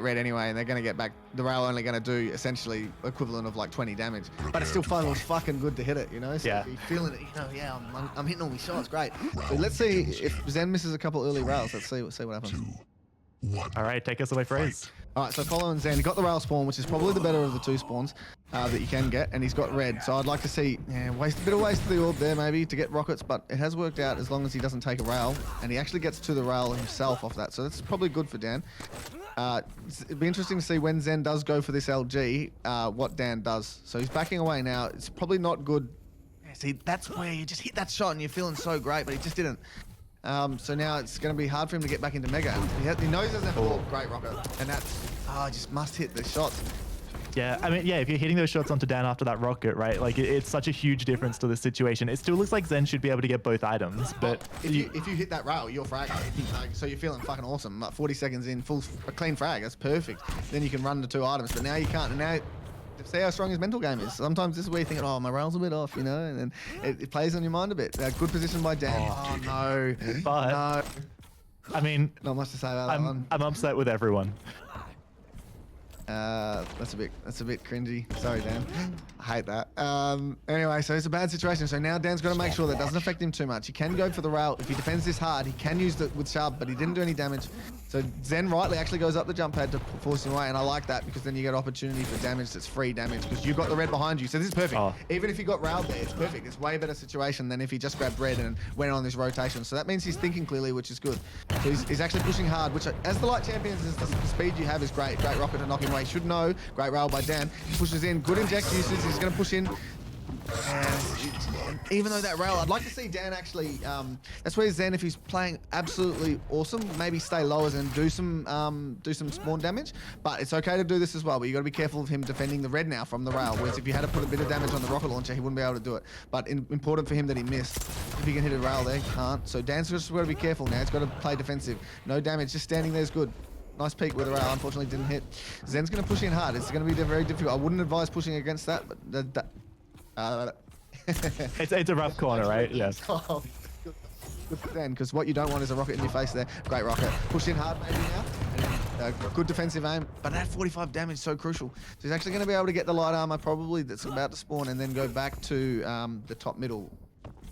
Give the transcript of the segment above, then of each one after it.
red anyway, and they're going to get back. The rail only going to do essentially equivalent of like 20 damage, but it's still fucking good to hit it, you know? So you're feeling it, you know, yeah, I'm hitting all my shots, great. So let's see if Zen misses a couple early rails. Let's see what happens. All right, take us away, FraZe. All right, so following Zen, he got the rail spawn, which is probably the better of the 2 spawns that you can get, and he's got red. So I'd like to see a bit of waste of the orb there maybe to get rockets, but it has worked out as long as he doesn't take a rail, and he actually gets to the rail himself off that. So that's probably good for Dan. It'd be interesting to see when Zen does go for this LG, what Dan does. So he's backing away now. It's probably not good. Yeah, see, that's where you just hit that shot and you're feeling so great, but he just didn't. So now it's going to be hard for him to get back into Mega. He knows he doesn't have a great rocket, and that's, just must hit the shots. Yeah, I mean, yeah, if you're hitting those shots onto Dan after that rocket, right, like it's such a huge difference to the situation. It still looks like Zen should be able to get both items, but if you hit that rail, you're fragging. So you're feeling fucking awesome. Like 40 seconds in, a clean frag, that's perfect. Then you can run the 2 items, but now you can't. And now, see how strong his mental game is. Sometimes this is where you think, oh, my rail's a bit off, you know, and then it plays on your mind a bit. Good position by Dan. Oh no, but no. I mean, not much to say about that one. I'm upset with everyone. That's a bit cringy. Sorry, Dan. I hate that. Anyway, so it's a bad situation. So now Dan's got to make sure that doesn't affect him too much. He can go for the rail. If he defends this hard, he can use it with sharp, but he didn't do any damage. So Zen rightly actually goes up the jump pad to force him away, and I like that because then you get opportunity for damage that's free damage because you've got the red behind you. So this is perfect. Even if he got railed there, it's perfect. It's way better situation than if he just grabbed red and went on this rotation. So that means he's thinking clearly, which is good. So he's actually pushing hard, which as the light champions, the speed you have is great. Great rocket to knock him away. Should know. Great rail by Dan. He pushes in. Good inject usage. He's going to push in. And even though that rail, I'd like to see Dan actually, that's where Zen, if he's playing absolutely awesome, maybe stay lowers and do some spawn damage. But it's okay to do this as well. But you got to be careful of him defending the red now from the rail. Whereas if you had to put a bit of damage on the rocket launcher, he wouldn't be able to do it. But important for him that he missed. If he can hit a rail there, he can't. So Dan's just got to be careful now. He's got to play defensive. No damage, just standing there is good. Nice peek with a rail, unfortunately didn't hit. Zen's going to push in hard. It's going to be very difficult. I wouldn't advise pushing against that, but it's a rough corner, right? Yes. Oh, good for Zen, because what you don't want is a rocket in your face there. Great rocket. Push in hard maybe now. Good defensive aim, but that 45 damage so crucial. So he's actually going to be able to get the light armor probably that's about to spawn and then go back to the top middle.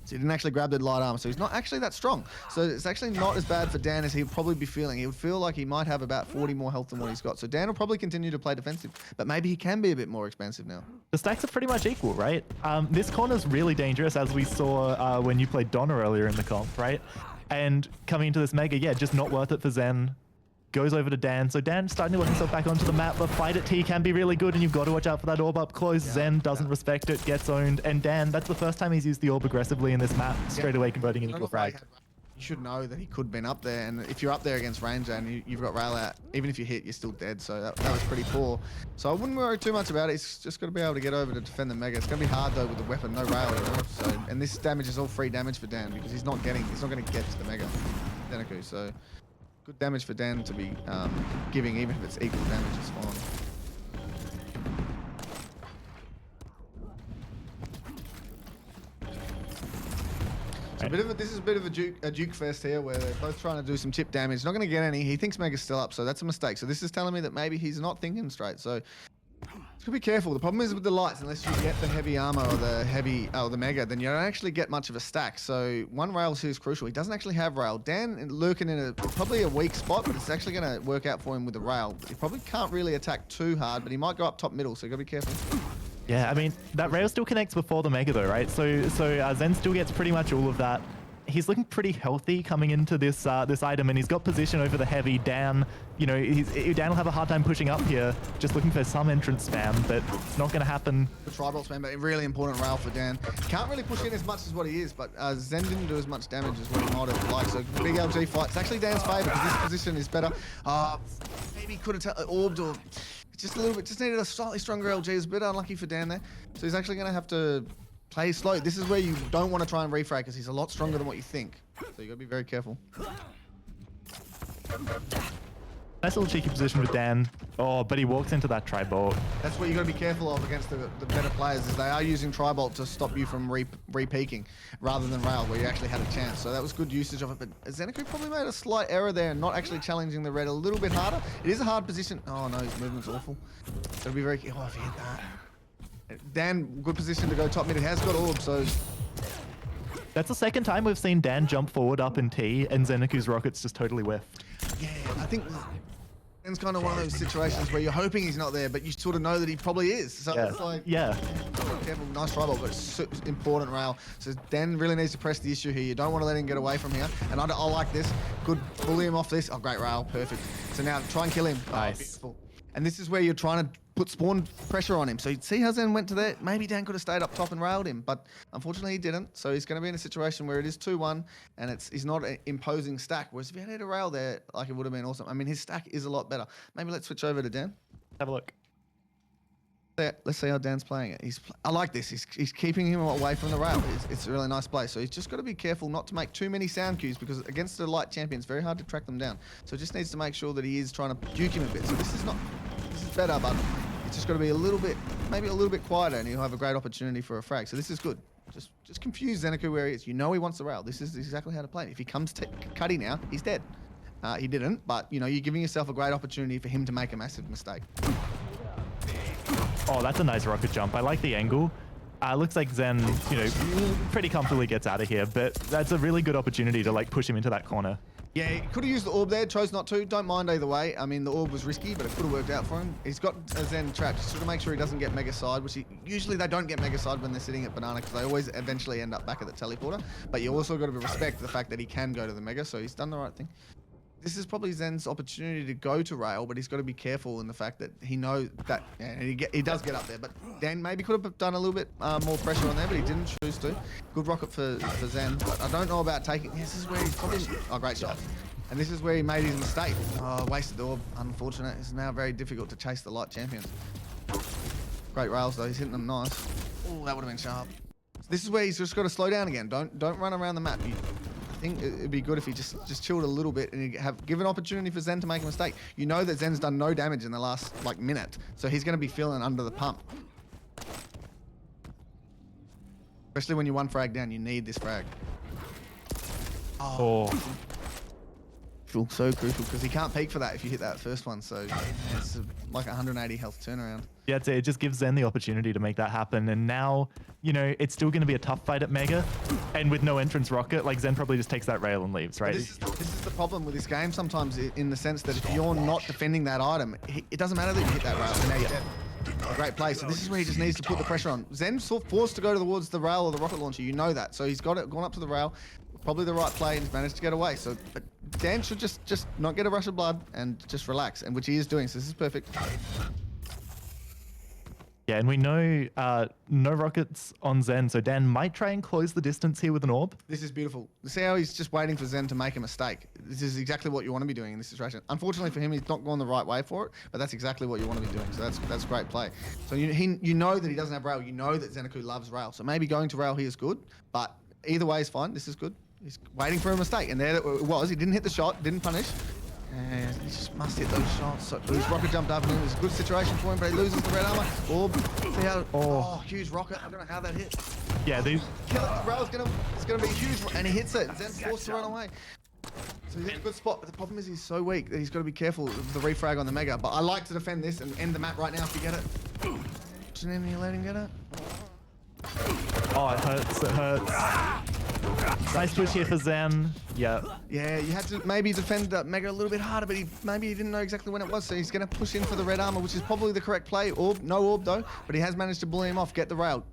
So he didn't actually grab the light armor, so he's not actually that strong. So it's actually not as bad for Dan as he would probably be feeling. He would feel like he might have about 40 more health than what he's got. So Dan will probably continue to play defensive, but maybe he can be a bit more expensive now. The stacks are pretty much equal, right? This corner's really dangerous, as we saw when you played Donna earlier in the comp, right? And coming into this Mega, yeah, just not worth it for Zen. Goes over to Dan. So Dan's starting to work himself back onto the map, but fight at T can be really good, and you've got to watch out for that orb up close. Zen doesn't respect it, gets owned, and Dan, that's the first time he's used the orb aggressively in this map, straight away converting it into a frag. You should know that he could have been up there, and if you're up there against Ranger and you've got rail out, even if you hit, you're still dead, so that was pretty poor. So I wouldn't worry too much about it. He's just got to be able to get over to defend the Mega. It's going to be hard, though, with the weapon, no rail anymore. So, and this damage is all free damage for Dan, because he's not going to get to the Mega ZenAku, so good damage for Dan to be giving, even if it's equal damage, it's fine. So this is a bit of a juke fest here, where they're both trying to do some chip damage. Not going to get any. He thinks Mega's still up, so that's a mistake. So this is telling me that maybe he's not thinking straight. So just be careful. The problem is with the lights, unless you get the heavy armor or the Mega, then you don't actually get much of a stack. So one rail here is crucial. He doesn't actually have rail. Dan lurking in probably a weak spot, but it's actually going to work out for him with the rail. He probably can't really attack too hard, but he might go up top middle, so you got to be careful. Yeah, I mean, that rail still connects before the Mega though, right? So Zen still gets pretty much all of that. He's looking pretty healthy coming into this item, and he's got position over the heavy. Dan, you know, Dan will have a hard time pushing up here, just looking for some entrance spam, but it's not going to happen. The tribal spam, but a really important rail for Dan. Can't really push in as much as what he is, but Zen didn't do as much damage as what he might have liked. So big LG fight. It's actually Dan's favour because this position is better. Maybe he could have orbed or just a little bit. Just needed a slightly stronger LG. It's a bit unlucky for Dan there. So he's actually going to have to play slow. This is where you don't want to try and refrag because he's a lot stronger than what you think. So you got to be very careful. Nice little cheeky position with Dan. Oh, but he walks into that tri-bolt. That's what you got to be careful of against the better players, is they are using tri-bolt to stop you from re-peaking rather than rail, where you actually had a chance. So that was good usage of it, but ZenAku probably made a slight error there, not actually challenging the red a little bit harder. It is a hard position. Oh no, his movement's awful. Gotta be very careful. Oh, if he hit that. Dan, good position to go top mid. He has got orb, so... That's the second time we've seen Dan jump forward up in T, and ZenAku's rockets just totally whiffed. Yeah, I think Dan's kind of one of those situations where you're hoping he's not there, but you sort of know that he probably is. So it's like, careful, nice tri-bolt, but it's important rail. So Dan really needs to press the issue here. You don't want to let him get away from here. And I like this. Good, bully him off this. Oh, great rail, perfect. So now try and kill him. Nice. Oh, beautiful. And this is where you're trying to put spawn pressure on him. So you see how Zen went to there? Maybe Dan could have stayed up top and railed him, but unfortunately he didn't. So he's going to be in a situation where it is 2-1 and he's not an imposing stack. Whereas if he had hit a rail there, like, it would have been awesome. I mean, his stack is a lot better. Maybe let's switch over to Dan. Have a look. Yeah, let's see how Dan's playing it. I like this. He's keeping him away from the rail. It's a really nice play. So he's just got to be careful not to make too many sound cues, because against the light champion, it's very hard to track them down. So just needs to make sure that he is trying to duke him a bit. So this is better, but it's just got to be maybe a little bit quieter, and he'll have a great opportunity for a frag. So this is good. Just confuse ZenAku where he is. You know he wants the rail. This is exactly how to play it. If he comes cutty now, he's dead. He didn't, but you know, you're giving yourself a great opportunity for him to make a massive mistake. Oh, that's a nice rocket jump. I like the angle. Looks like Zen, you know, pretty comfortably gets out of here, but that's a really good opportunity to like push him into that corner. Yeah, he could have used the orb there, chose not to. Don't mind either way. I mean, the orb was risky, but it could have worked out for him. He's got a Zen trapped, just to make sure he doesn't get mega side, which usually they don't get mega side when they're sitting at banana, because they always eventually end up back at the teleporter. But you also got to respect the fact that he can go to the mega, so he's done the right thing. This is probably Zen's opportunity to go to rail, but he's got to be careful in the fact that he knows that, yeah, he does get up there. But Dan maybe could have done a little bit more pressure on there, but he didn't choose to. Good rocket for Zen, but I don't know about taking. This is where he's probably. Oh, great shot. And this is where he made his mistake. Oh, wasted the orb. Unfortunate. It's now very difficult to chase the light champions. Great rails though. He's hitting them nice. Oh, that would have been sharp. So this is where he's just got to slow down again. Don't run around the map. I think it'd be good if he just chilled a little bit and give an opportunity for Zen to make a mistake. You know that Zen's done no damage in the last like minute, so he's going to be feeling under the pump. Especially when you're one frag down, you need this frag. Oh. So crucial, because he can't peek for that if you hit that first one. So it's like 180 health turnaround. Yeah, it just gives Zen the opportunity to make that happen. And now, you know, it's still going to be a tough fight at Mega. And with no entrance rocket, like Zen probably just takes that rail and leaves, right? This is the problem with this game sometimes, in the sense that if you're not defending that item, it doesn't matter that you hit that rail. And now you're dead. A great play. So this is where he just needs to put the pressure on. Zen's forced to go towards the rail or the rocket launcher. You know that. So he's gone up to the rail. Probably the right play, and he's managed to get away. So, but Dan should just not get a rush of blood and just relax, and which he is doing. So this is perfect. Yeah, and we know no rockets on Zen, so Dan might try and close the distance here with an orb. This is beautiful. See how he's just waiting for Zen to make a mistake. This is exactly what you want to be doing in this situation. Unfortunately for him, he's not going the right way for it, but that's exactly what you want to be doing. So that's great play. So you know that he doesn't have rail. You know that ZenAku loves rail. So maybe going to rail here is good, but either way is fine. This is good. He's waiting for a mistake, and there it was. He didn't hit the shot, didn't punish. And he just must hit those shots. So his rocket jumped up, and it was a good situation for him, but he loses the red armor. Orb. See how? Oh, huge rocket. I don't know how that hit. Yeah, these. Kill it. Rail's it's gonna be huge, and he hits it. Zen's forced to run away. So he's in a good spot, but the problem is he's so weak that he's got to be careful of the refrag on the mega. But I like to defend this and end the map right now if you get it. And you let him get it. Oh, it hurts. It hurts. Nice push here for Zen. Yeah. Yeah, you had to maybe defend that mega a little bit harder, but maybe he didn't know exactly when it was, so he's going to push in for the red armor, which is probably the correct play. Orb, no orb though, but he has managed to bully him off, get the rail.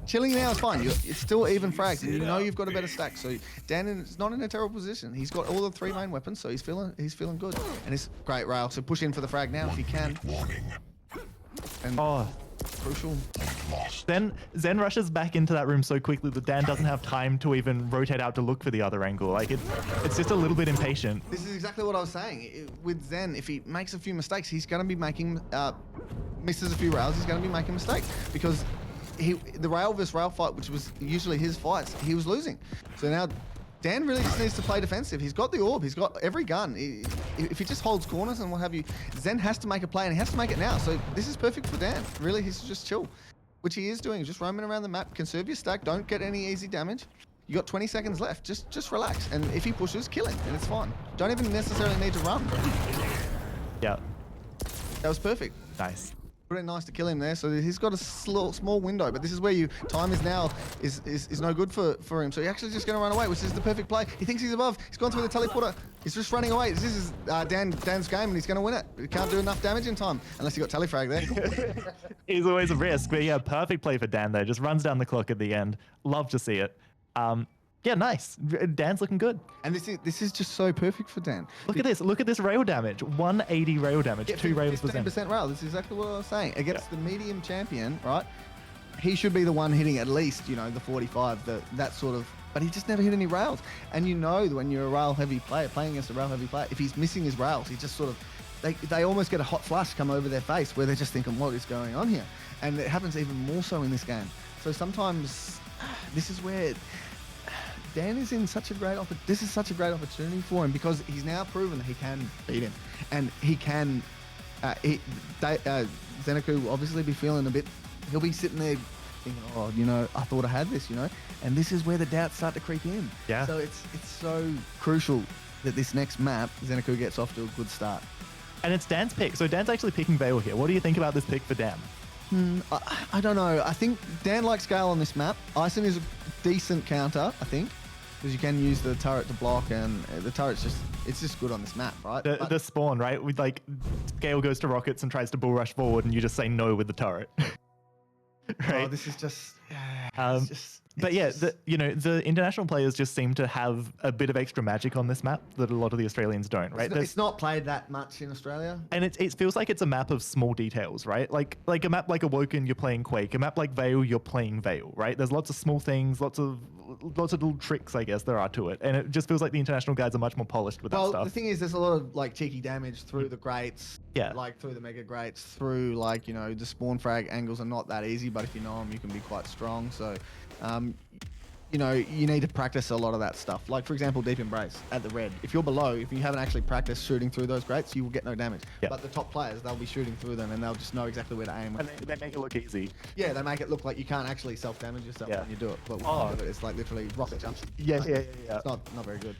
Chilling now is fine. It's still even frags, and you know you've got a better stack. So Dan is not in a terrible position. He's got all the 3 main weapons, so he's feeling good. And it's great rail. So push in for the frag now if you can. And crucial. Then Zen rushes back into that room so quickly that Dan doesn't have time to even rotate out to look for the other angle. Like it's just a little bit impatient. This is exactly what I was saying. With Zen, if he makes a few mistakes, he's going to be making misses a few rails. He's going to be making mistakes because the rail versus rail fight, which was usually his fights, he was losing. So now Dan really just needs to play defensive. He's got the orb. He's got every gun. If he just holds corners and what have you, Zen has to make a play, and he has to make it now. So this is perfect for Dan. Really, he's just chill, which he is doing. He's just roaming around the map. Conserve your stack. Don't get any easy damage. You got 20 seconds left. Just relax. And if he pushes, kill him, and it's fine. Don't even necessarily need to run. Yeah. That was perfect. Nice. Pretty nice to kill him there. So he's got a small window, but this is where time is now is no good for him. So he's actually just going to run away, which is the perfect play. He thinks he's above. He's gone through the teleporter. He's just running away. This is Dan's game, and he's going to win it. He can't do enough damage in time unless he got telefrag there. He's always a risk, but yeah, perfect play for Dan though. Just runs down the clock at the end. Love to see it. Yeah, nice. Dan's looking good. And this is just so perfect for Dan. Look at this. Look at this rail damage. 180 rail damage. Yeah, 2 rails per 15% rail. This is exactly what I was saying. Against the medium champion, right? He should be the one hitting at least, you know, the 45, that sort of. But he just never hit any rails. And you know when you're a rail heavy player, playing against a rail heavy player, if he's missing his rails, he just sort of, they almost get a hot flush come over their face where they're just thinking, what is going on here? And it happens even more so in this game. So sometimes this is where Dan is in such a great this is such a great opportunity for him, because he's now proven that he can beat him, and he can. ZenAku will obviously be feeling a bit. He'll be sitting there thinking, oh, you know, I thought I had this, you know, and this is where the doubts start to creep in. Yeah. So it's so crucial that this next map ZenAku gets off to a good start. And it's Dan's pick. So Dan's actually picking Vale here. What do you think about this pick for Dan? I don't know. I think Dan likes scale on this map. Ison is a decent counter, I think, because you can use the turret to block, and the turret's just good on this map, right? The spawn, right? With like, Gale goes to rockets and tries to bull rush forward, and you just say no with the turret. Right? Oh, this is just. But yeah, the international players just seem to have a bit of extra magic on this map that a lot of the Australians don't, right? It's not played that much in Australia. And it feels like it's a map of small details, right? Like a map like Awoken, you're playing Quake. A map like Vale, you're playing Vale, right? There's lots of small things, lots of little tricks, I guess, there are to it. And it just feels like the international guys are much more polished with that stuff. Well, the thing is, there's a lot of like cheeky damage through the grates. Yeah. Like through the mega grates, through like, you know, the spawn frag angles are not that easy, but if you know them, you can be quite strong. So, you know, you need to practice a lot of that stuff. Like, for example, Deep Embrace at the red. If you're below, if you haven't actually practiced shooting through those grates, you will get no damage. Yep. But the top players, they'll be shooting through them, and they'll just know exactly where to aim. And they make it look easy. Yeah, they make it look like you can't actually self-damage yourself when you do it. But when you do it, it's like literally rocket jumps. Yeah. It's not very good.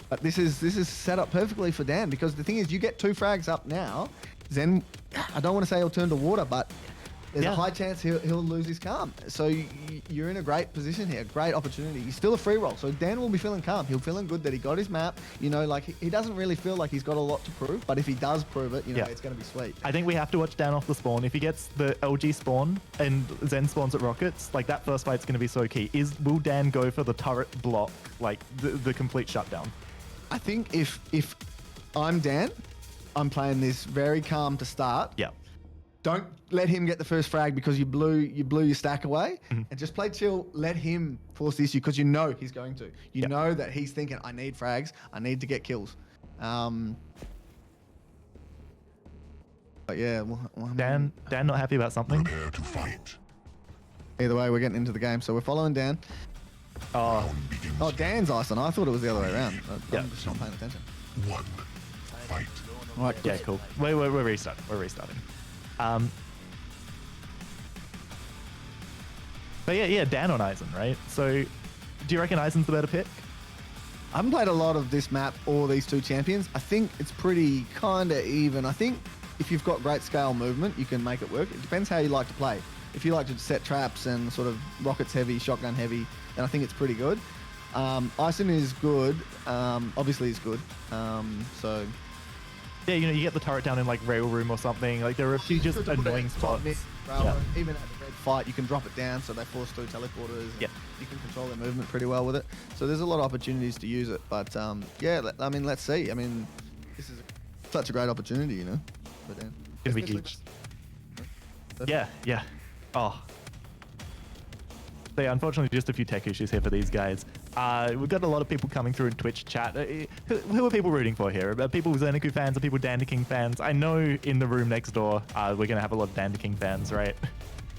But this is set up perfectly for Dan, because the thing is, you get 2 frags up now. Zen, I don't want to say he'll turn to water, but there's a high chance he'll lose his calm. So you're in a great position here, great opportunity. He's still a free roll, so Dan will be feeling calm. He'll feeling good that he got his map. You know, like he doesn't really feel like he's got a lot to prove, but if he does prove it, you know, it's going to be sweet. I think we have to watch Dan off the spawn. If he gets the LG spawn and Zen spawns at rockets, like that first fight's going to be so key. Will Dan go for the turret block, like the complete shutdown? I think if I'm Dan, I'm playing this very calm to start. Yeah. Don't let him get the first frag because you blew your stack away, and just play chill. Let him force the issue because you know he's going to. You know that he's thinking, I need frags, I need to get kills. But yeah, Dan not happy about something. Prepare to fight. Either way, we're getting into the game, so we're following Dan. Oh, Dan's Ison. I thought it was the other way around. I'm just not paying attention. One. Fight. All right, yeah, cool. We're restarting. We're restarting. But yeah, Dan on Ison, right? So, do you reckon Ison's the better pick? I haven't played a lot of this map or these 2 champions. I think it's pretty kind of even. I think if you've got great scale movement, you can make it work. It depends how you like to play. If you like to set traps and sort of rockets heavy, shotgun heavy, then I think it's pretty good. Ison is good. Obviously, he's good. So. Yeah, you know, you get the turret down in like rail room or something. Like there are a few just annoying spots. Even at the red fight, you can drop it down so they force through teleporters. Yeah. You can control their movement pretty well with it. So there's a lot of opportunities to use it. But yeah, I mean, let's see. I mean, this is such a great opportunity, you know. But Dan. Gonna be huge. Yeah. Oh. So yeah, unfortunately, just a few tech issues here for these guys. We've got a lot of people coming through in Twitch chat. Who are people rooting for here? Are people ZenAku fans? Are people dandaking fans? I know in the room next door, we're going to have a lot of dandaking fans, right?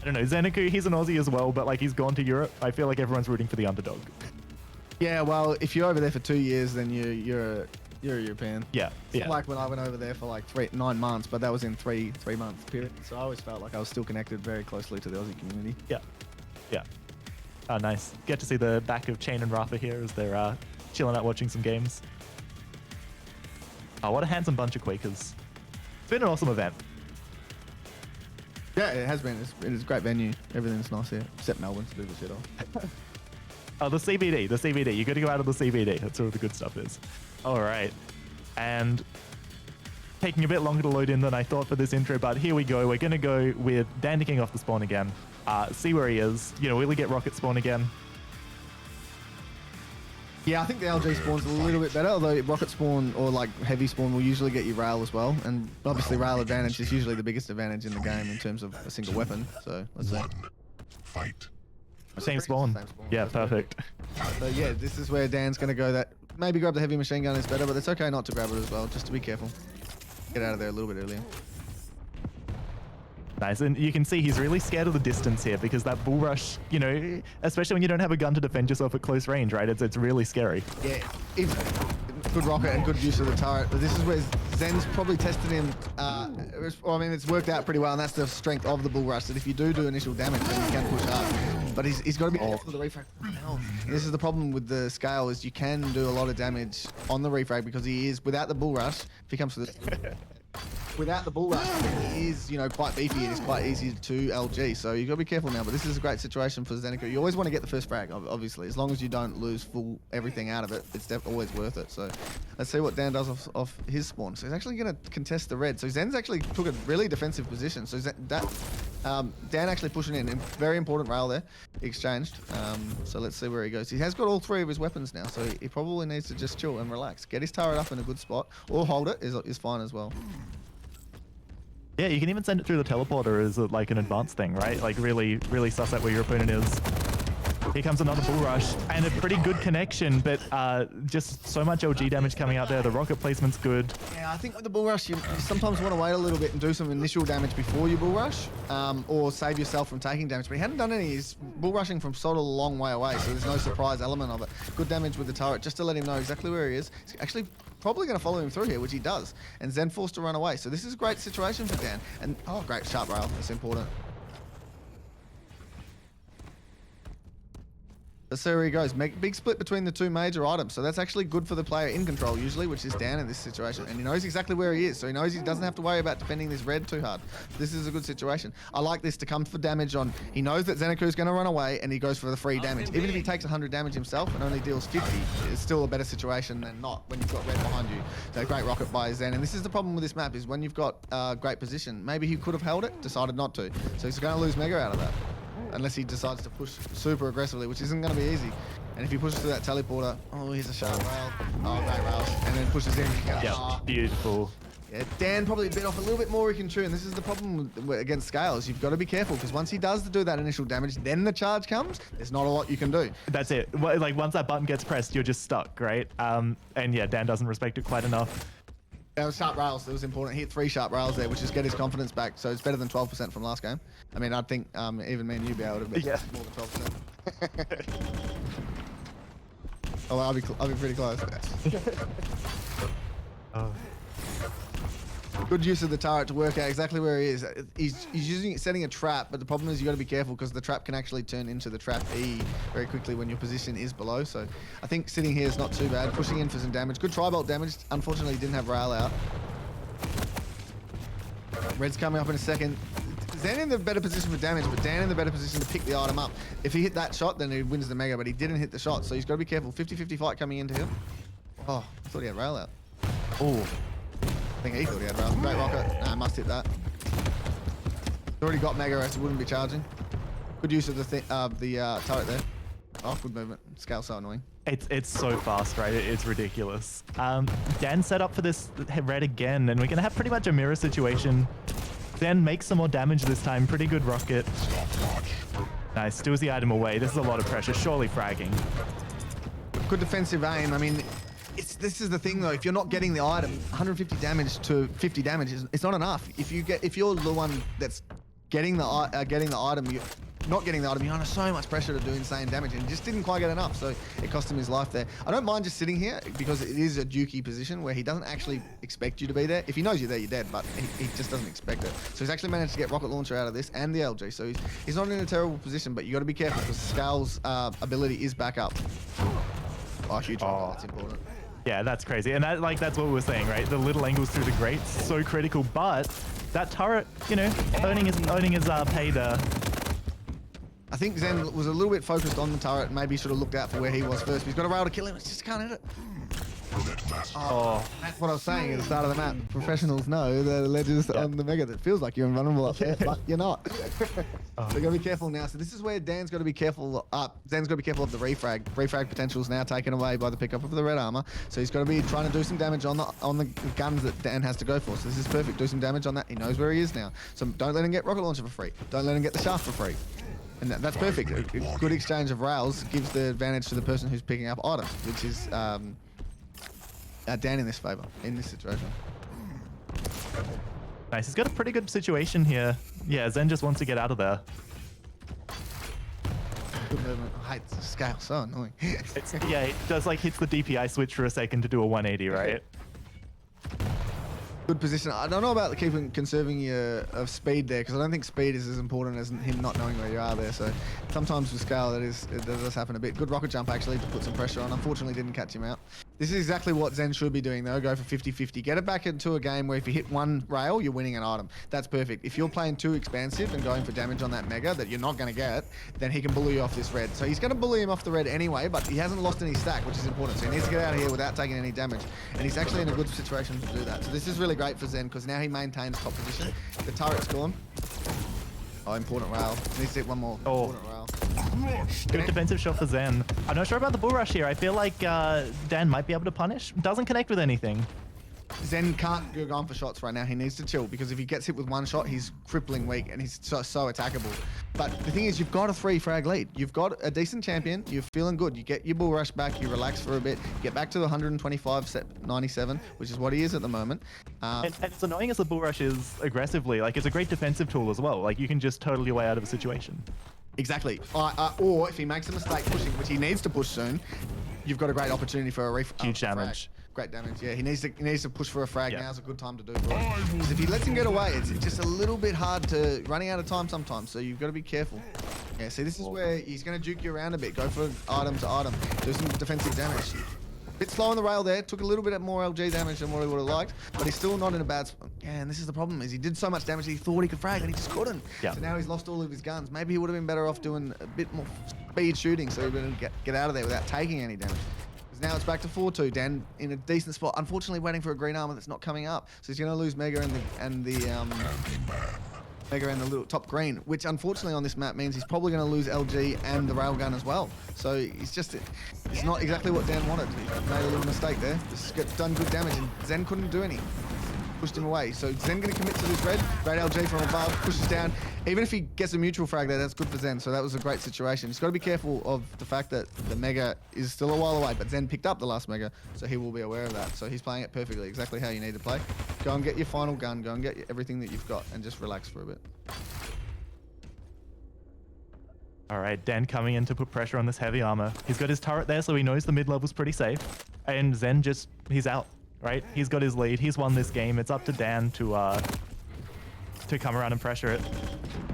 I don't know. ZenAku, he's an Aussie as well, but like he's gone to Europe. I feel like everyone's rooting for the underdog. Yeah, well, if you're over there for 2 years, then you're a European. Yeah, It's yeah. not like when I went over there for like 9 months, but that was in three month period. So I always felt like I was still connected very closely to the Aussie community. Yeah, yeah. Oh, nice. Get to see the back of Chain and Rafa here as they're chilling out watching some games. Oh, what a handsome bunch of Quakers. It's been an awesome event. Yeah, it has been. It's a great venue. Everything's nice here, except Melbourne to do the shit off. Oh, the CBD. You got to go out of the CBD. That's where the good stuff is. All right. And taking a bit longer to load in than I thought for this intro, but here we go. We're going to go with dandaking off the spawn again. See where he is. You know, will he get rocket spawn again? Yeah, I think the LG spawn's a little bit better, although rocket spawn or like heavy spawn will usually get you rail as well. And obviously rail advantage is usually the biggest advantage in the game in terms of a single weapon. So let's see. Fight. Same spawn. Yeah, perfect. So yeah, this is where Dan's going to go that maybe grab the heavy machine gun is better, but it's okay not to grab it as well, just to be careful. Get out of there a little bit earlier. Nice, and you can see he's really scared of the distance here because that bull rush, you know, especially when you don't have a gun to defend yourself at close range, right? It's really scary. Yeah, good rocket and good use of the turret. But this is where Zen's probably tested him. Well, I mean, it's worked out pretty well, and that's the strength of the bull rush. That if you do initial damage, then you can push hard. But he's got to be careful with the refrag. This is the problem with the scale is you can do a lot of damage on the refrag because he is without the bull rush. If he comes to this. Without the bull rush, he is, you know, quite beefy and it's quite easy to LG. So you've got to be careful now. But this is a great situation for ZenAku. You always want to get the first frag, obviously. As long as you don't lose everything out of it, it's always worth it. So let's see what Dan does off his spawn. So he's actually going to contest the red. So Zen's actually took a really defensive position. So Dan actually pushing in. Very important rail there. Exchanged. So let's see where he goes. He has got all 3 of his weapons now. So he probably needs to just chill and relax. Get his turret up in a good spot. Or hold it is fine as well. Yeah, you can even send it through the teleporter as like an advanced thing, right? Like really suss out where your opponent is. Here comes another bull rush and a pretty good connection, but just so much LG damage coming out there. The rocket placement's good. Yeah, I think with the bull rush, you sometimes want to wait a little bit and do some initial damage before you bull rush, or save yourself from taking damage. But he hadn't done any. He's bull rushing from sort of a long way away, so there's no surprise element of it. Good damage with the turret, just to let him know exactly where he is. He's actually probably going to follow him through here, which he does. And Zen forced to run away. So this is a great situation for Dan. And, oh, great sharp rail. That's important. Let's see where he goes. Big split between the 2 major items. So that's actually good for the player in control usually, which is Dan in this situation. And he knows exactly where he is. So he knows he doesn't have to worry about defending this red too hard. This is a good situation. I like this to come for damage on. He knows that ZenAku is going to run away and he goes for the free damage. Even if he takes 100 damage himself and only deals 50, it's still a better situation than not when you've got red behind you. So great rocket by Zen. And this is the problem with this map is when you've got great position, maybe he could have held it, decided not to. So he's going to lose mega out of that. Unless he decides to push super aggressively, which isn't going to be easy. And if he pushes through that teleporter, oh, here's a sharp rail. Oh, great rails. And then pushes in. Yeah, beautiful. Yeah, Dan probably bit off a little bit more he can chew. And this is the problem against scales. You've got to be careful because once he does do that initial damage, then the charge comes. There's not a lot you can do. That's it. Like once that button gets pressed, you're just stuck, right? And yeah, Dan doesn't respect it quite enough. There was sharp rails. It was important. He hit 3 sharp rails there, which is get his confidence back. So it's better than 12% from last game. I mean, I'd think even me and you be able to be more than 12%. Oh, well, I'll be pretty close. Good use of the turret to work out exactly where he is. He's using it, setting a trap, but the problem is you got to be careful because the trap can actually turn into the trap E very quickly when your position is below. So I think sitting here is not too bad. Pushing in for some damage. Good tri-bolt damage. Unfortunately, he didn't have rail out. Red's coming up in a second. Zen in the better position for damage, but Dan in the better position to pick the item up. If he hit that shot, then he wins the mega, but he didn't hit the shot, so he's got to be careful. 50-50 fight coming into him. Oh, I thought he had rail out. Oh. I think he thought he had rail. Great rocket. Nah, must hit that. He's already got mega, so he wouldn't be charging. Good use of the turret there. Oh, good movement. Scale's so annoying. It's so fast, right? It's ridiculous. Dan set up for this red again, and we're gonna have pretty much a mirror situation. Dan makes some more damage this time. Pretty good rocket. Nice. Steals the item away. This is a lot of pressure. Surely fragging. Good defensive aim. I mean, this is the thing though. If you're not getting the item, 150 damage to 50 damage it's not enough. If you're the one that's getting the item, not getting the item, you're under so much pressure to do insane damage, and he just didn't quite get enough, so it cost him his life there. I don't mind just sitting here because it is a dukey position where he doesn't actually expect you to be there. If he knows you're there, you're dead, but he just doesn't expect it. So he's actually managed to get rocket launcher out of this and the LG, so he's not in a terrible position, but you got to be careful because Scale's ability is back up. Oh, huge. That's important. Yeah, that's crazy. And that's what we were saying, right? The little angles through the grates, so critical. But that turret, you know, earning his pay there. I think Zen was a little bit focused on the turret and maybe should have looked out for where he was first. But he's got a rail to kill him. It's just can't hit it. Oh, that's what I was saying at the start of the map. Professionals know the ledges on the Mega that feels like you're invulnerable up there, but you're not. So you gotta be careful now. So this is where Dan's got to be careful. Zen's got to be careful of the refrag. Refrag potential is now taken away by the pickup of the red armor. So he's got to be trying to do some damage on the guns that Dan has to go for. So this is perfect. Do some damage on that. He knows where he is now. So don't let him get rocket launcher for free. Don't let him get the shaft for free. And that's perfect. A good exchange of rails gives the advantage to the person who's picking up items, which is Dan in this favor, in this situation. Nice. He's got a pretty good situation here. Yeah, Zen just wants to get out of there. Good movement. I hate the scale, so annoying. Yeah, it does like hits the DPI switch for a second to do a 180, right? Good position. I don't know about conserving your speed there, because I don't think speed is as important as him not knowing where you are there. So sometimes with scale, it does happen a bit. Good rocket jump actually to put some pressure on. Unfortunately, didn't catch him out. This is exactly what Zen should be doing though. Go for 50-50. Get it back into a game where if you hit one rail, you're winning an item. That's perfect. If you're playing too expansive and going for damage on that Mega that you're not going to get, then he can bully you off this red. So he's going to bully him off the red anyway, but he hasn't lost any stack, which is important. So he needs to get out of here without taking any damage. And he's actually in a good situation to do that. So this is really great for Zen because now he maintains top position. The turret's gone. Oh, important rail. Needs to hit one more. Important rail. Good defensive shot for Zen. I'm not sure about the bull rush here. I feel like Dan might be able to punish. Doesn't connect with anything. Zen can't go on for shots right now. He needs to chill because if he gets hit with one shot, he's crippling weak and he's so attackable. But the thing is, you've got a 3 frag lead. You've got a decent champion. You're feeling good. You get your bull rush back. You relax for a bit. Get back to the 125 set 97, which is what he is at the moment. And it's annoying as the bull rush is aggressively. Like it's a great defensive tool as well. Like you can just total your way out of a situation. Exactly. Or if he makes a mistake pushing, which he needs to push soon, you've got a great opportunity for a huge damage. Great damage. Yeah, he needs to push for a frag. Now's a good time to do it. Because if he lets him get away, it's just a little bit hard to running out of time sometimes. So you've got to be careful. Yeah, see, this is where he's going to juke you around a bit. Go for item to item. Do some defensive damage. Bit slow on the rail there. Took a little bit more LG damage than what he would have liked, but he's still not in a bad spot. Yeah, and this is the problem: is he did so much damage he thought he could frag, and he just couldn't. Yeah. So now he's lost all of his guns. Maybe he would have been better off doing a bit more speed shooting, so he would get out of there without taking any damage. Because now it's back to 4-2. Dan in a decent spot. Unfortunately, waiting for a green armor that's not coming up, so he's going to lose Mega and the little top green, which unfortunately on this map means he's probably going to lose LG and the railgun as well. So it's not exactly what Dan wanted. He made a little mistake there. Just done good damage and Zen couldn't do any. Pushed him away. So Zen going to commit to this red. Great LG from above, pushes down. Even if he gets a mutual frag there, that's good for Zen. So that was a great situation. He's got to be careful of the fact that the Mega is still a while away, but Zen picked up the last Mega, so he will be aware of that. So he's playing it perfectly, exactly how you need to play. Go and get your final gun, go and get everything that you've got, and just relax for a bit. All right, Dan coming in to put pressure on this heavy armor. He's got his turret there, so he knows the mid level's pretty safe. And Zen he's out, right? He's got his lead. He's won this game. It's up to Dan to come around and pressure it.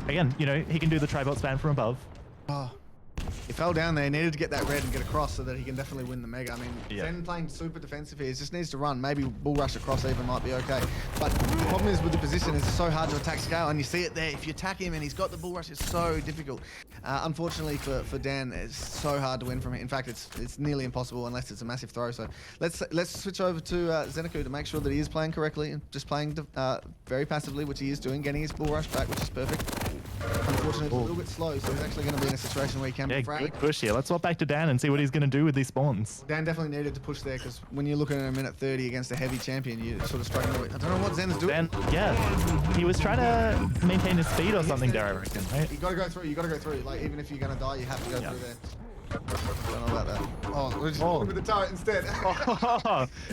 Again, you know, he can do the tri-bot span from above. Oh, he fell down there. He needed to get that red and get across so that he can definitely win the Mega. I mean, Zen playing super defensive here. He just needs to run. Maybe bull rush across even might be okay. But the problem is with the position is it's so hard to attack Scale, and you see it there. If you attack him and he's got the bull rush, it's so difficult. Unfortunately for Dan, it's so hard to win from him. In fact, it's nearly impossible unless it's a massive throw. So let's switch over to ZenAku to make sure that he is playing correctly and just playing very passively, which he is doing, getting his bull rush back, which is perfect. Unfortunately, it's a little bit slow, so he's actually going to be in a situation where he can frag. Good push here. Let's swap back to Dan and see what he's going to do with these spawns. Dan definitely needed to push there because when you're looking at a minute 30 against a heavy champion, you're sort of struggling with it. I don't know what Zen's doing. He was trying to maintain his speed or something there, I reckon, right? You got to go through. You got to go through. Like even if you're going to die, you have to go through there. I don't know about that. Oh, we're just looking with the turret instead.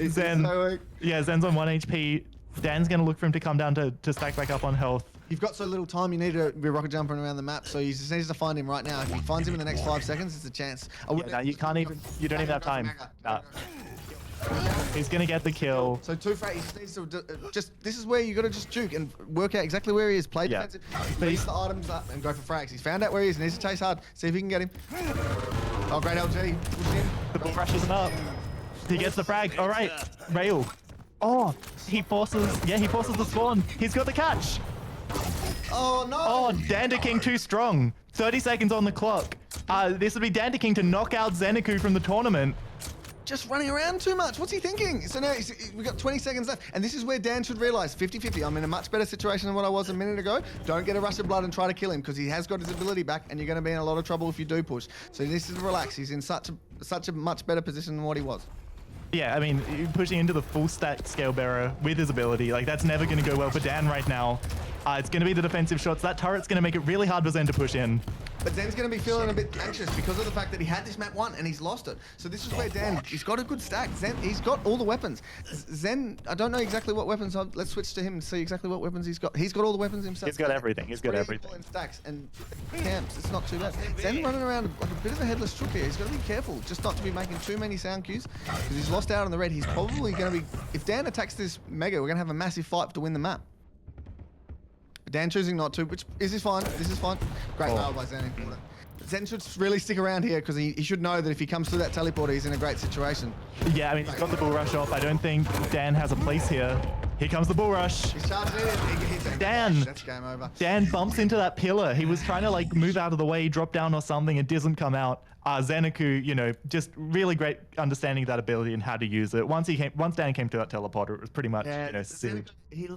Zen. So yeah, Zen's on 1 HP. Dan's going to look for him to come down to stack back up on health. You've got so little time. You need to be rocket jumping around the map. So you just need to find him right now. If he finds him in the next 5 seconds, it's a chance. No, you can't even. You don't even have time. No. He's gonna get the kill. So two frags. He just needs to this is where you got to just juke and work out exactly where he is. Play defensive. Release the items up and go for frags. He's found out where he is. Needs to chase hard. See if he can get him. Oh, great LG. Push in. The ball rushes him up. He gets the frag. All right, Rail. Oh, he forces the spawn. He's got the catch. Oh no. Oh, dandaking too strong. 30 seconds on the clock. This would be dandaking to knock out ZenAku from the tournament. Just running around too much. What's he thinking? So now we've got 20 seconds left. And this is where Dan should realize 50-50. I'm in a much better situation than what I was a minute ago. Don't get a rush of blood and try to kill him because he has got his ability back and you're going to be in a lot of trouble if you do push. So this is relax. He's in such a much better position than what he was. Yeah, I mean, pushing into the full stack scale bearer with his ability, like that's never going to go well for Dan right now. It's going to be the defensive shots. That turret's going to make it really hard for Zen to push in. But Zen's going to be feeling a bit anxious because of the fact that he had this map won and he's lost it. So this is where Dan, he's got a good stack. Zen, he's got all the weapons. Zen, I don't know exactly what weapons. Let's switch to him and see exactly what weapons he's got. He's got all the weapons himself. He's got everything. He's got everything. In stacks and camps, it's not too bad. Zen running around like a bit of a headless chook here. He's got to be careful just not to be making too many sound cues because he's lost out on the red. He's probably going to be, if Dan attacks this mega, we're going to have a massive fight to win the map. Dan choosing not to, which is fine. This is fine. Great rail by Zen. Important. Zen should really stick around here because he should know that if he comes through that teleporter, he's in a great situation. Yeah, I mean, he's got the bull rush off. I don't think Dan has a place here. Here comes the bull rush. He's charging in. He hits it. Dan. That's game over. Dan bumps into that pillar. He was trying to like move out of the way, drop down or something. It doesn't come out. ZenAku, you know, just really great understanding of that ability and how to use it. Once Dan came to that teleporter, it was pretty much, you know, silly.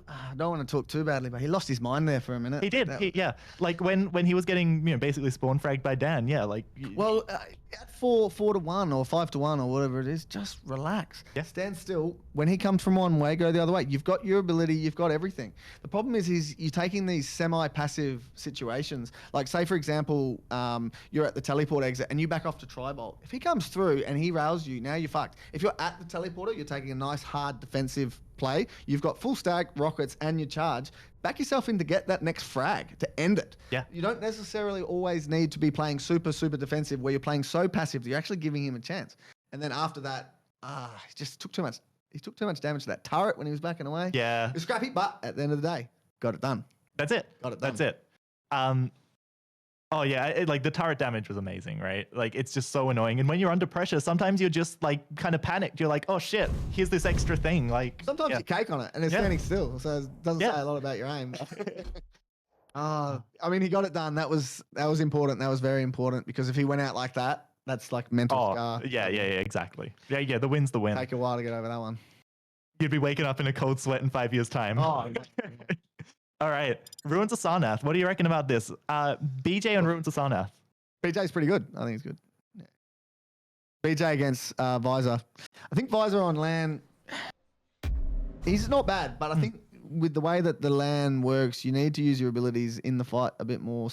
I don't want to talk too badly, but he lost his mind there for a minute. He did. Yeah. Like when he was getting, you know, basically spawn fragged by Dan. Yeah. Like. Well, at 4-1 or 5-1 or whatever it is, just relax. Yeah. Stand still. When he comes from one way, go the other way. You've got your ability. You've got everything. The problem is you're taking these semi-passive situations. Like say, for example, you're at the teleport exit and you back off to tri-bolt. If he comes through and he rails you, now you're fucked. If you're at the teleporter, you're taking a nice hard defensive play. You've got full stack, rockets, and your charge. Back yourself in to get that next frag to end it. Yeah. You don't necessarily always need to be playing super defensive where you're playing so passive that you're actually giving him a chance. And then after that, he just took too much. He took too much damage to that turret when he was backing away. Yeah. It was scrappy, but at the end of the day, got it done. That's it. Got it done. That's it. Oh yeah, like the turret damage was amazing, right? Like it's just so annoying. And when you're under pressure, sometimes you're just like kind of panicked. You're like, oh shit, here's this extra thing. Like sometimes you cake on it and it's standing still, so it doesn't say a lot about your aim. I mean, he got it done. That was important. That was very important because if he went out like that, that's like mental scar. Yeah, exactly. Yeah. The win's the win. Take a while to get over that one. You'd be waking up in a cold sweat in 5 years' time. Oh. All right, Ruins of Sarnath. What do you reckon about this? BJ on Ruins of Sarnath. BJ's pretty good. I think he's good. Yeah. BJ against Visor. I think Visor on LAN, he's not bad, but I think with the way that the LAN works, you need to use your abilities in the fight a bit more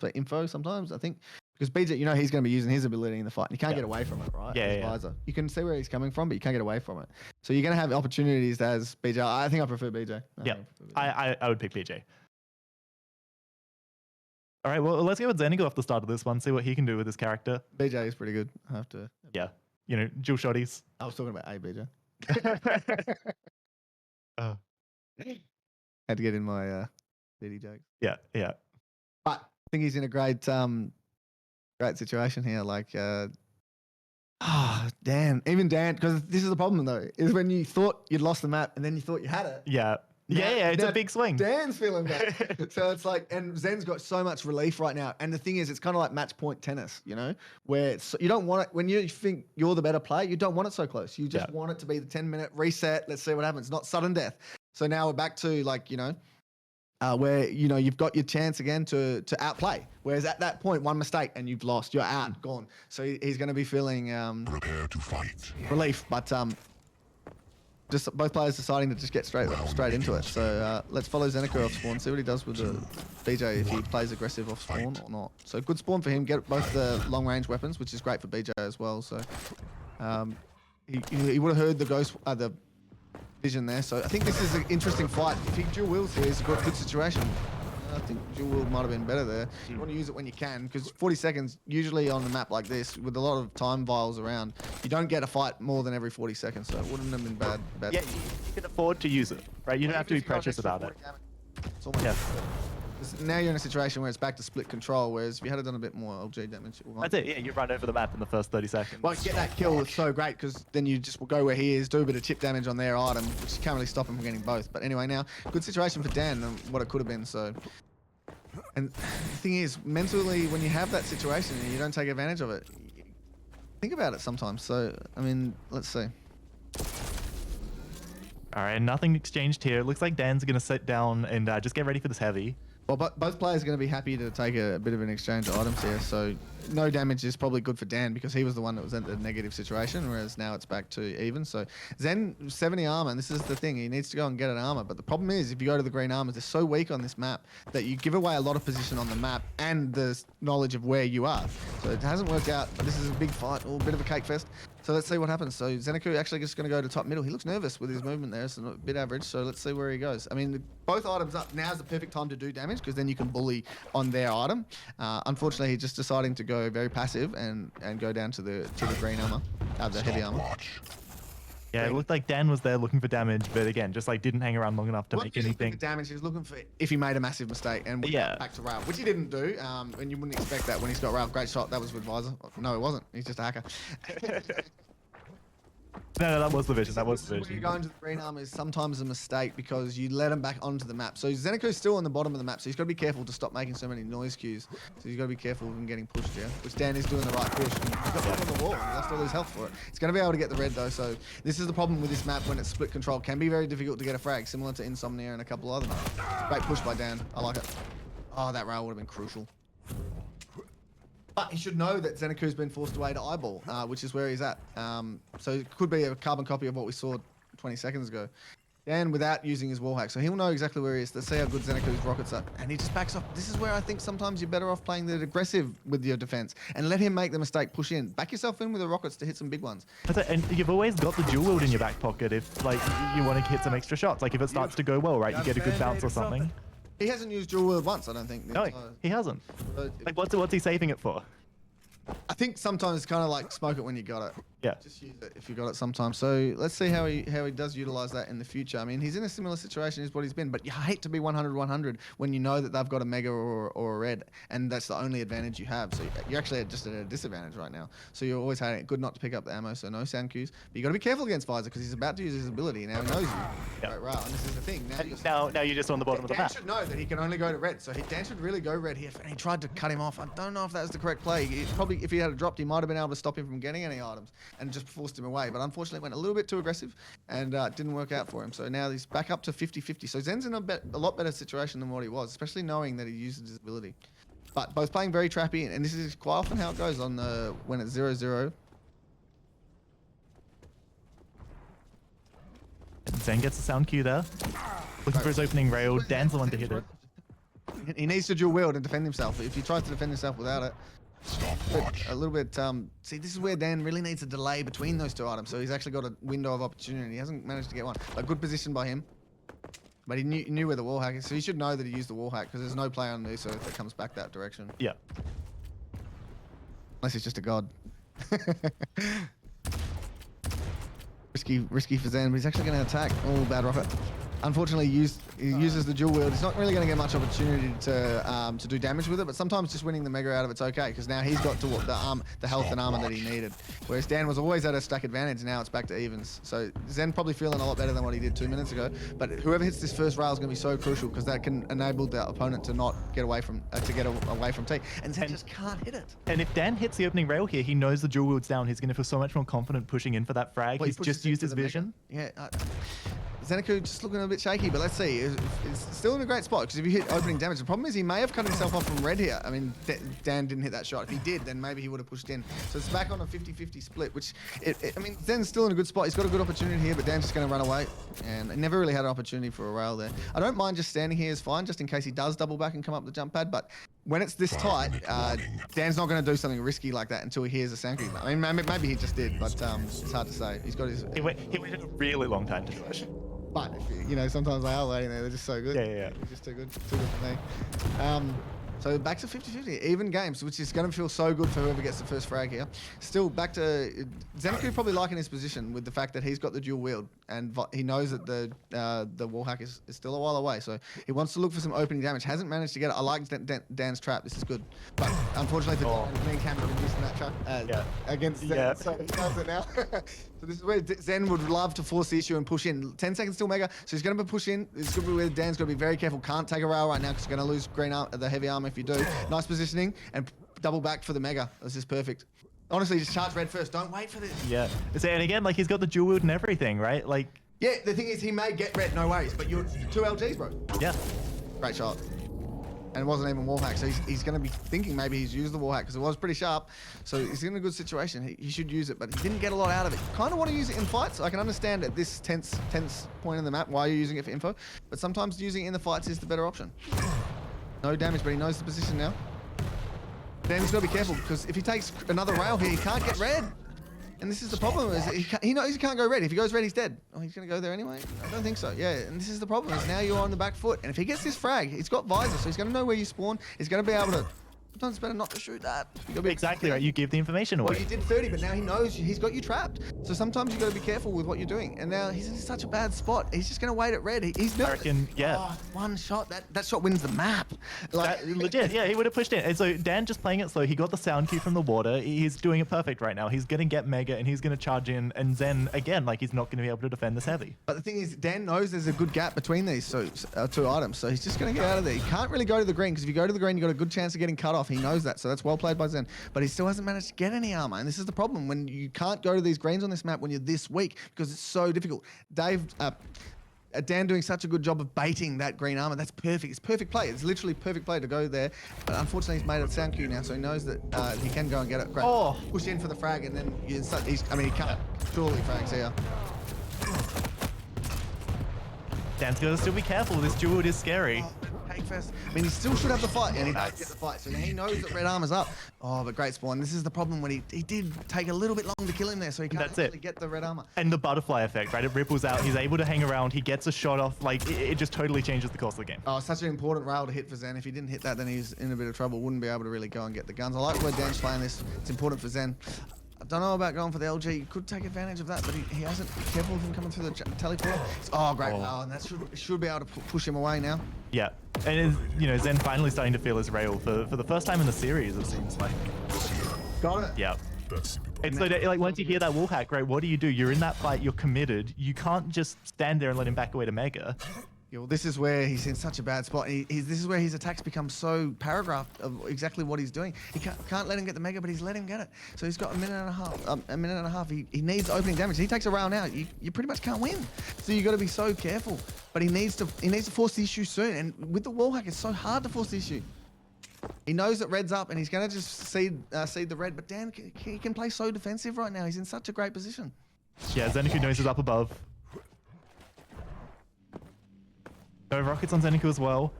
for info sometimes, I think. Because BJ, you know, he's going to be using his ability in the fight. And you can't get away from it, right? Yeah. Visor. You can see where he's coming from, but you can't get away from it. So you're going to have opportunities as BJ. I think I prefer BJ. I would pick BJ. All right, well, let's go with ZenAku off the start of this one, see what he can do with his character. BJ is pretty good. I have to. Yeah. You know, dual shotties. I was talking about BJ. Had to get in my CD jokes. Yeah. But I think he's in a great situation here. Like, Dan, because this is the problem though, is when you thought you'd lost the map and then you thought you had it. Yeah, it's a big swing. Dan's feeling bad. So it's like, and Zen's got so much relief right now. And the thing is, it's kind of like match point tennis, you know, where you don't want it, when you think you're the better player, you don't want it so close. You just want it to be the 10-minute reset. Let's see what happens. Not sudden death. So now we're back to like, you know, where, you know, you've got your chance again to outplay. Whereas at that point, one mistake and you've lost. You're out, gone. So he's going to be feeling Prepare to fight. relief. But just both players deciding to just get straight into it. So let's follow ZenAku off spawn, see what he does with the BJ, if he plays aggressive off spawn or not. So good spawn for him. Get both the long range weapons, which is great for BJ as well. So he would have heard the ghost, the vision there. So I think this is an interesting fight. If he dual wields here, it's a good situation. I think dual wield might have been better there. You want to use it when you can, because 40 seconds, usually on a map like this, with a lot of time vials around, you don't get a fight more than every 40 seconds, so it wouldn't have been bad. Yeah, you can afford to use it, right? You don't have to be precious about it. It's almost now you're in a situation where it's back to split control, whereas if you had done a bit more LG damage, that's it. Yeah, you run over the map in the first 30 seconds. Well, get that kill is so great, because then you just will go where he is, do a bit of chip damage on their item, which can't really stop him from getting both. But anyway, now good situation for Dan and what it could have been. So, and the thing is, mentally, when you have that situation and you don't take advantage of it, think about it sometimes. So, I mean, let's see. All right, nothing exchanged here. It looks like Dan's going to sit down and just get ready for this heavy. Well, both players are going to be happy to take a bit of an exchange of items here. So no damage is probably good for Dan, because he was the one that was in the negative situation, whereas now it's back to even. So Zen, 70 armor, and this is the thing. He needs to go and get an armor. But the problem is, if you go to the green armors, they're so weak on this map that you give away a lot of position on the map and the knowledge of where you are. So it hasn't worked out, but this is a big fight, or a bit of a cake fest. So let's see what happens. So ZenAku actually just going to go to top middle. He looks nervous with his movement there. It's a bit average. So let's see where he goes. I mean, both items up. Now's the perfect time to do damage, because then you can bully on their item. Unfortunately, he's just deciding to go very passive and go down to the green armor, the heavy armor. Yeah, it looked like Dan was there looking for damage, but again, just like didn't hang around long enough to make anything. Damage. He was looking for if he made a massive mistake and went back to rail, which he didn't do. And you wouldn't expect that when he's got rail. Great shot. That was with visor. No, it wasn't. He's just a hacker. No, that was the vision. That was the vision. Where you go into the green armor is sometimes a mistake, because you let him back onto the map. So ZenAku's still on the bottom of the map, so he's got to be careful to stop making so many noise cues. So he's got to be careful of him getting pushed, yeah? Which Dan is doing the right push. And he's got on the wall, and he lost all his health for it. He's going to be able to get the red, though, so this is the problem with this map when it's split control. It can be very difficult to get a frag, similar to Insomnia and a couple other maps. Great push by Dan. I like it. Oh, that rail would have been crucial. But he should know that ZenAku's been forced away to eyeball, which is where he's at. So it could be a carbon copy of what we saw 20 seconds ago. And without using his wall hack. So he'll know exactly where he is. Let's see how good ZenAku's rockets are. And he just backs off. This is where I think sometimes you're better off playing the aggressive with your defense and let him make the mistake, push in. Back yourself in with the rockets to hit some big ones. And you've always got the dual wield in your back pocket if like you want to hit some extra shots. Like if it starts to go well, right, you get a good bounce or something. He hasn't used dual wield once, I don't think. No, he hasn't. Like what's he saving it for? I think sometimes it's kind of like smoke it when you got it. Yeah. Just use it if you got it sometimes. So let's see how he does utilize that in the future. I mean, he's in a similar situation as what he's been, but you hate to be 100-100 when you know that they've got a mega or a red, and that's the only advantage you have. So you're actually just at a disadvantage right now. So you're always hating it. Good not to pick up the ammo, so no sound cues. But you got to be careful against visor, because he's about to use his ability. Now he knows you. Yeah. Right, and this is the thing. Now you're just on the bottom of the Dan map. should know that he can only go to red, so Dan should really go red here. And he tried to cut him off. I don't know if that was the correct play. Probably, if he had dropped, he might have been able to stop him from getting any items and just forced him away. But unfortunately, it went a little bit too aggressive and didn't work out for him. So now he's back up to 50-50. So Zen's in a lot better situation than what he was, especially knowing that he used his ability. But both playing very trappy, and this is quite often how it goes on when it's 0-0. Zen gets the sound cue there. Looking for his opening rail. Dan's the one to hit it. He needs to dual wield and defend himself. If he tries to defend himself without it, a little bit. See, this is where Dan really needs a delay between those two items. So he's actually got a window of opportunity. He hasn't managed to get one. A good position by him. But he knew where the wall hack is. So he should know that he used the wall hack, because there's no play on this earth that comes back that direction. Yeah. Unless he's just a god. Risky for Zen, but he's actually going to attack. Oh, bad rocket. Unfortunately, he uses the dual wield. He's not really going to get much opportunity to do damage with it, but sometimes just winning the mega out of it's okay, because now he's got to the health and armor that he needed. Whereas Dan was always at a stack advantage. Now it's back to evens. So Zen probably feeling a lot better than what he did 2 minutes ago. But whoever hits this first rail is going to be so crucial, because that can enable the opponent to not get away from T. And Zen just can't hit it. And if Dan hits the opening rail here, he knows the dual wield's down. He's going to feel so much more confident pushing in for that frag. Well, he's just used his vision. Mega. Yeah. ZenAku just looking a bit shaky, but let's see. It's still in a great spot, because if you hit opening damage, the problem is he may have cut himself off from red here. I mean, Dan didn't hit that shot. If he did, then maybe he would have pushed in. So it's back on a 50-50 split, which, I mean, Zen's still in a good spot. He's got a good opportunity here, but Dan's just going to run away. And he never really had an opportunity for a rail there. I don't mind just standing here is fine, just in case he does double back and come up the jump pad, but when it's this tight, Dan's not going to do something risky like that until he hears a Sanku. I mean, maybe he just did, but it's hard to say. He's got his. He waited a really long time to do it. But you know, sometimes they are waiting there. They're just so good. Yeah. They're just too good for me. So back to 50-50, even games, which is going to feel so good for whoever gets the first frag here. Still back to ZenAku probably liking his position with the fact that he's got the dual wield and he knows that the wallhack is still a while away. So he wants to look for some opening damage. Hasn't managed to get it. I like Dan's trap. This is good. But unfortunately for Dan, me and Camma have been using that trap against Zen. Yeah. So he does it now. So this is where Zen would love to force the issue and push in. 10 seconds till Mega. So he's going to push in. This is going to be where Dan's going to be very careful. Can't take a rail right now because you're going to lose the heavy armor if you do. Nice positioning and double back for the Mega. This is perfect. Honestly, just charge red first. Don't wait for this. Yeah. So, and again, like he's got the dual wield and everything, right? Like. Yeah, the thing is he may get red, no worries, but you're 2 LGs, bro. Yeah. Great shot. And it wasn't even wall hack, so he's going to be thinking maybe he's used the wall hack because it was pretty sharp. So he's in a good situation. He should use it, but he didn't get a lot out of it. Kind of want to use it in fights. I can understand at this tense point in the map why you're using it for info, but sometimes using it in the fights is the better option. No damage, but he knows the position now. Then he's got to be careful because if he takes another rail here, he can't get red. And this is the problem, is he knows he can't go red. If he goes red, he's dead. Oh, he's going to go there anyway? I don't think so. Yeah, and this is the problem, is now you're on the back foot. And if he gets this frag, he's got visor, so he's going to know where you spawn. He's going to be able to... Sometimes it's better not to shoot that. Exactly right. You give the information away. Well, you did 30, but now he knows he's got you trapped. So sometimes you got to be careful with what you're doing. And now he's in such a bad spot. He's just going to wait at red. He's nervous. I reckon, yeah. Oh, one shot. That shot wins the map. Like, Legit, yeah, he would have pushed in. And so Dan just playing it slow. He got the sound cue from the water. He's doing it perfect right now. He's going to get Mega and he's going to charge in. And Zen, again, like he's not going to be able to defend this heavy. But the thing is, Dan knows there's a good gap between these two items. So he's just going to get out of there. He can't really go to the green because if you go to the green, you've got a good chance of getting cut off. He knows that. So that's well played by Zen. But he still hasn't managed to get any armor. And this is the problem when you can't go to these greens on this map when you're this weak because it's so difficult. Dan doing such a good job of baiting that green armor. That's perfect. It's perfect play. It's literally perfect play to go there. But unfortunately, he's made it sound cue now, so he knows that he can go and get it. Great. Oh. Push in for the frag, and then he can't surely frags here. Dan's got to still be careful. This duel is scary. Fest. I mean, he still should have the fight, and he does get the fight, so now he knows that red armor's up. Oh, but great spawn. This is the problem when he did take a little bit long to kill him there, so he can't actually get the red armor. And the butterfly effect, right? It ripples out. He's able to hang around. He gets a shot off. Like, it just totally changes the course of the game. Oh, such an important rail to hit for Zen. If he didn't hit that, then he's in a bit of trouble. Wouldn't be able to really go and get the guns. I like where Dan's playing this. It's important for Zen. I don't know about going for the LG. You could take advantage of that, but he hasn't. Be careful of him coming through the teleport. Oh, great. Oh, and that should be able to push him away now. Yeah. And, Zen finally starting to feel his rail for the first time in the series, it seems like. Got it. Yeah. It's so like once you hear that wall hack, right, what do? You're in that fight, you're committed. You can't just stand there and let him back away to Mega. Yeah, well, this is where he's in such a bad spot. This is where his attacks become so paragraphed of exactly what he's doing. He can't let him get the Mega, but he's let him get it. So he's got a minute and a half. He needs opening damage. He takes a round out. You pretty much can't win. So you got to be so careful. But he needs to force the issue soon. And with the wall hack, it's so hard to force the issue. He knows that red's up, and he's going to just seed the red. But Dan, he can play so defensive right now. He's in such a great position. Yeah, ZenAku knows he's up above. No rockets on ZenAku as well.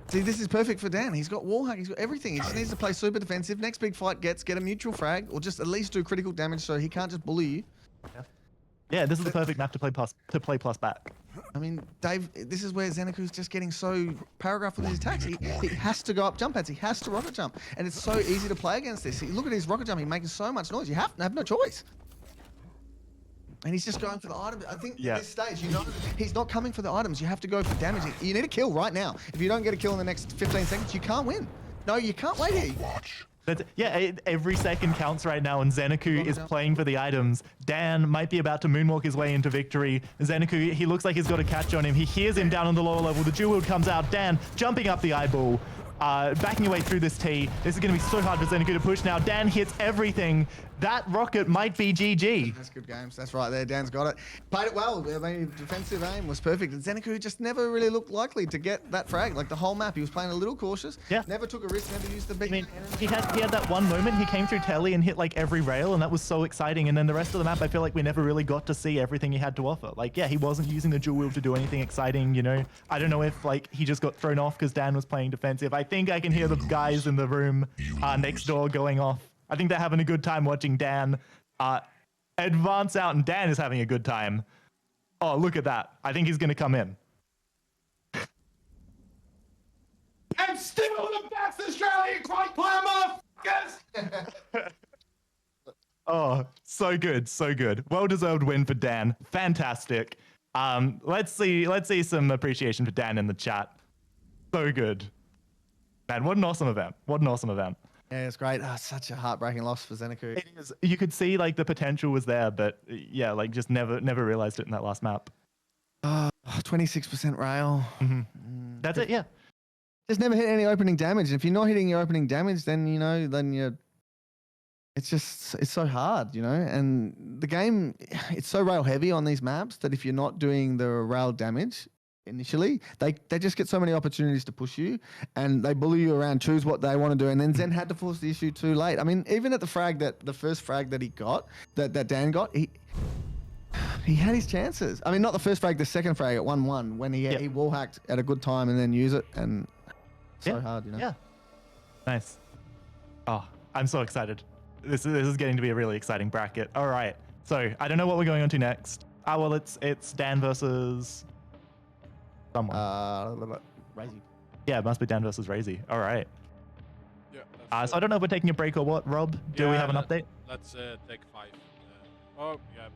See, this is perfect for Dan. He's got wallhack. He's got everything. He just needs to play super defensive. Next big fight get a mutual frag, or just at least do critical damage so he can't just bully you. Yeah, this is the perfect map to play plus back. I mean, Dave, this is where ZenAku's just getting so paragraphed with his attacks. He has to go up jump pads. He has to rocket jump. And it's so easy to play against this. Look at his rocket jump. He's making so much noise. You have no choice. And he's just going for the items. I think at this stage, he's not coming for the items. You have to go for damage. You need a kill right now. If you don't get a kill in the next 15 seconds, you can't win. No, you can't wait here. Every second counts right now, and ZenAku is playing for the items. Dan might be about to moonwalk his way into victory. ZenAku, he looks like he's got a catch on him. He hears him down on the lower level. The dual wield comes out. Dan jumping up the eyeball. backing away through this T. This is going to be so hard for ZenAku to push now. Dan hits everything. That rocket might be GG. That's good games. That's right there. Dan's got it. Played it well. I mean, defensive aim was perfect. And ZenAku just never really looked likely to get that frag. Like the whole map, he was playing a little cautious. Yeah. Never took a risk. Never used the big. I mean, he had that one moment. He came through telly and hit like every rail, and that was so exciting. And then the rest of the map, I feel like we never really got to see everything he had to offer. Like, yeah, he wasn't using the dual wield to do anything exciting. You know, I don't know if like he just got thrown off because Dan was playing defensive. I think I can hear the guys in the room next door going off. I think they're having a good time watching Dan advance out, and Dan is having a good time. Oh, look at that. I think he's going to come in. And still the best Australian quite player, motherfuckers! Oh, so good, so good. Well-deserved win for Dan. Fantastic. Let's see some appreciation for Dan in the chat. So good. Man, what an awesome event. What an awesome event. Yeah, it's great. Oh, such a heartbreaking loss for ZenAku. It is. You could see like the potential was there, but yeah, like just never realized it in that last map. 26% rail. That's it. Yeah. Just never hit any opening damage. If you're not hitting your opening damage, then you're. It's so hard, and the game, it's so rail heavy on these maps that if you're not doing the rail damage initially, they just get so many opportunities to push you, and they bully you around, choose what they want to do, and then Zen had to force the issue too late. I mean, even at the first frag that he got, that Dan got, he had his chances. I mean, not the first frag, the second frag at 1-1 when he wall hacked at a good time and then use it, and so hard, Yeah. Nice. Oh, I'm so excited. This is getting to be a really exciting bracket. All right. So I don't know what we're going on to next. Well, it's Dan versus someone. Crazy. Yeah, it must be Dan versus RZE. All right. Yeah. So I don't know if we're taking a break or what. Rob, do we have an update? Let's take 5.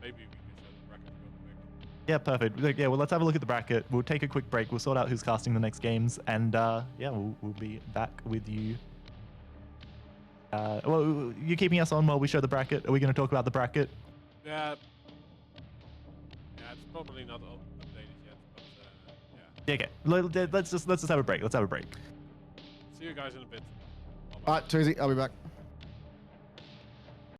Maybe we can set the bracket real quick. Yeah, perfect. Yeah, well, let's have a look at the bracket. We'll take a quick break. We'll sort out who's casting the next games, and yeah, we'll be back with you. Well, you're keeping us on while we show the bracket. Are we going to talk about the bracket? Yeah. Yeah, it's probably not updated yet, but yeah. Yeah, okay. Let's just have a break. Let's have a break. See you guys in a bit. All right, Tuesday, I'll be back.